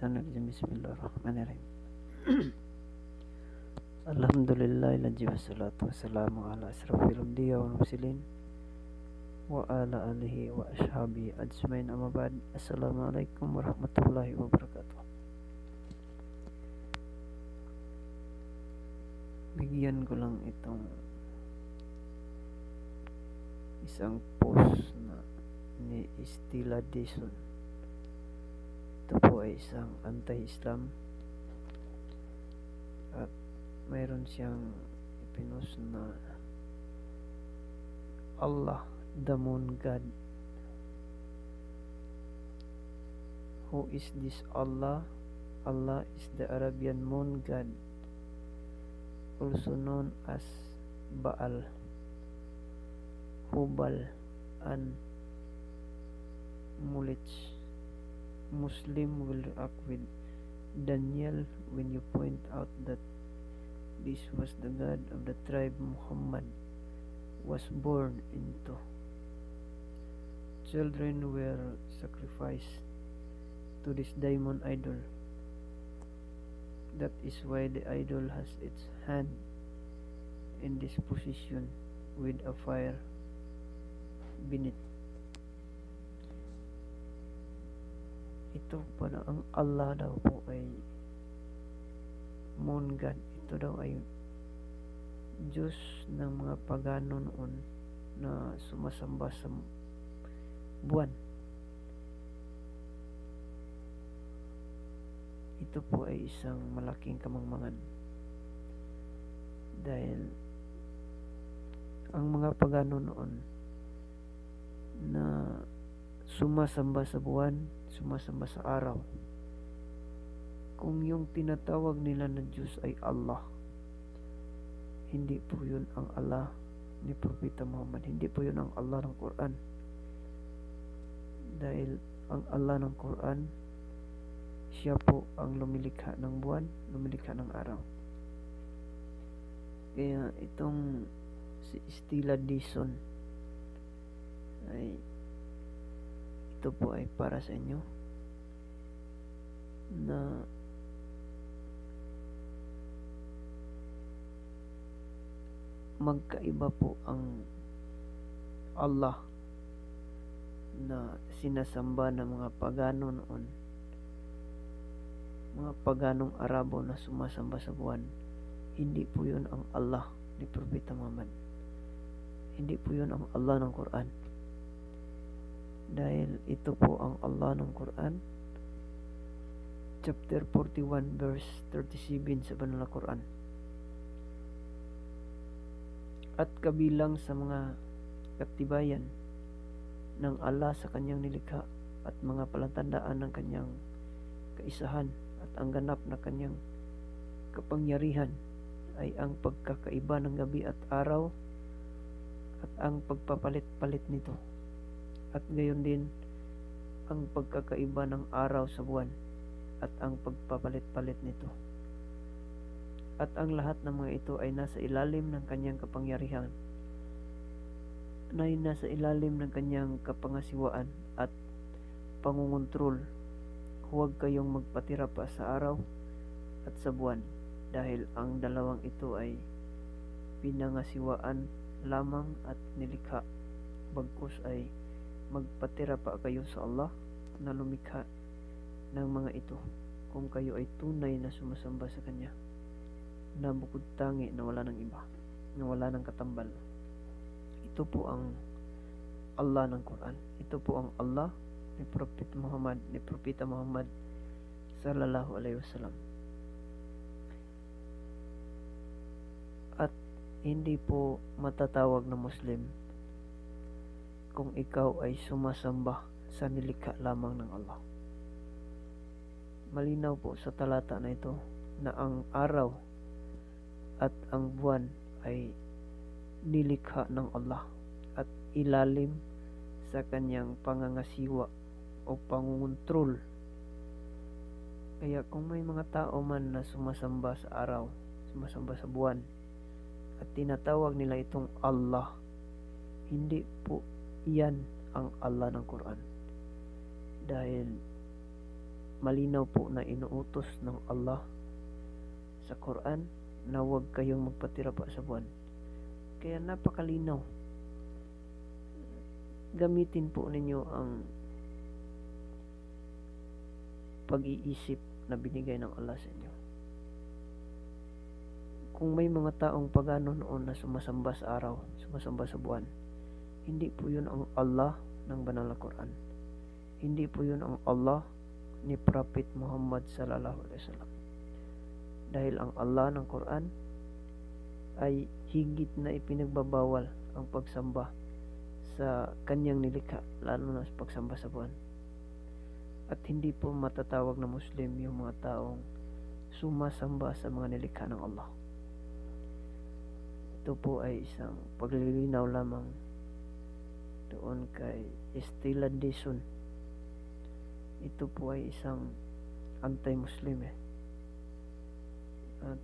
Minasyaitanirrajim. Bismillahirrahmanirrahim. Alhamdulillahilladzi wassalatu wassalamu ala asrofil anbiya wal mursalin wa ala alihi wa ashabihi ajmain, amma ba'd. Assalamualaikum warahmatullahi wabarakatuh. Bigyan ko lang itong isang post na ni Stila Dison. Ito po ay isang anti-Islam at mayroon siyang ipinost na Allah, the moon god. Who is this Allah? Allah is the Arabian moon god, also known as Baal, Hubal, and Mulich. Muslim will react with Daniel when you point out that this was the god of the tribe Muhammad was born into. Children were sacrificed to this diamond idol. That is why the idol has its hand in this position with a fire beneath. Ito pala ang Allah daw po ay moon god. Ito daw ay Diyos ng mga pagano noon na sumasamba sa buwan. Ito po ay isang malaking kamangmangan dahil ang mga pagano noon na sumasamba sa buwan, sumasamba sa araw, kung yung tinatawag nila na Diyos ay Allah, hindi po yun ang Allah ni Propeta Muhammad. Hindi po yun ang Allah ng Quran. Dahil ang Allah ng Quran, siya po ang lumilikha ng buwan, lumilikha ng araw. Kaya itong si Stila Dison ay ito po ay para sa inyo na magkaiba po ang Allah na sinasamba ng mga pagano noon, mga paganong Arabo na sumasamba sa buwan. Hindi po yun ang Allah ni Propeta Muhammad. Hindi po yun ang Allah ng Quran. Dahil ito po ang Allah ng Quran, chapter 41 verse 37 sa Banal na Quran. At kabilang sa mga katibayan ng Allah sa kanyang nilikha at mga palatandaan ng kanyang kaisahan at ang ganap na kanyang kapangyarihan ay ang pagkakaiba ng gabi at araw at ang pagpapalit-palit nito, at gayon din ang pagkakaiba ng araw sa buwan at ang pagpapalit-palit nito, at ang lahat ng mga ito ay nasa ilalim ng kanyang kapangyarihan, ay nasa ilalim ng kanyang kapangasiwaan at pangungontrol. Huwag kayong magpatira pa sa araw at sa buwan, dahil ang dalawang ito ay pinangasiwaan lamang at nilikha, bagkus ay magpatira pa kayo sa Allah na lumikha ng mga ito, kung kayo ay tunay na sumasamba sa Kanya na bukod tangi na wala ng iba, na wala ng katambal. Ito po ang Allah ng Quran. Ito po ang Allah ni Propeta Muhammad sallallahu alaihi wasallam. At hindi po matatawag na Muslim kung ikaw ay sumasamba sa nilikha lamang ng Allah. Malinaw po sa talata na ito na ang araw at ang buwan ay nilikha ng Allah at ilalim sa kanyang pangangasiwa o pangungontrol. Kaya kung may mga tao man na sumasamba sa araw, sumasamba sa buwan, at tinatawag nila itong Allah, hindi po yan ang Allah ng Quran. Dahil malinaw po na inuutos ng Allah sa Quran na huwag kayong magpatira pa sa buwan. Kaya napakalinaw. Gamitin po ninyo ang pag-iisip na binigay ng Allah sa inyo. Kung may mga taong pagano noon na sumasamba sa araw, sumasamba sa buwan, hindi po yun ang Allah ng banal na Quran. Hindi po yun ang Allah ni Prophet Muhammad sallallahu alaihi wasallam. Dahil ang Allah ng Quran ay higit na ipinagbabawal ang pagsamba sa kanyang nilikha, lalo na sa pagsamba sa buwan. At hindi po matatawag na Muslim yung mga taong sumasamba sa mga nilikha ng Allah. Ito po ay isang paglilinaw lamang doon kay Estela Dizon. Ito po ay isang anti-Muslim At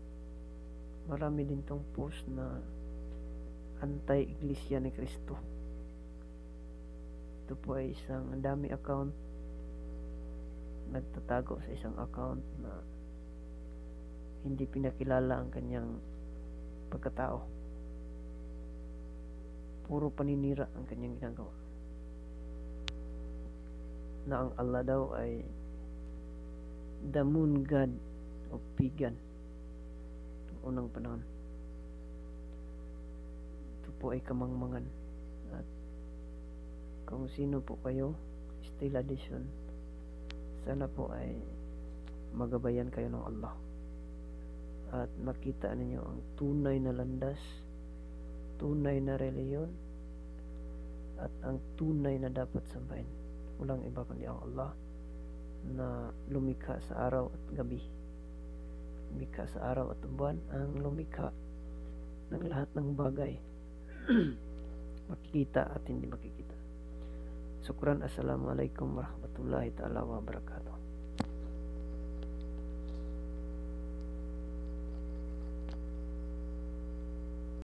marami din tong post na anti-Iglesia ni Cristo. Ito po ay isang dami account, nagtatago sa isang account na hindi pinakilala ang kanyang pagkatao. Puro paninira ang kanyang ginagawa. Na ang Allah daw ay the moon god of pagan noong unang panahon. Ito po ay kamangmangan. At kung sino po kayo, Estela Dizon, sana po ay magabayan kayo ng Allah at makita ninyo ang tunay na landas, tunay na reliyon, at ang tunay na dapat sambahin. Walang iba kundi ang Allah na lumikha sa araw at gabi, lumikha sa araw at buwan, ang lumikha ng lahat ng bagay makikita at hindi makikita. Syukran. Assalamualaikum warahmatullahi ta'ala wabarakatuh.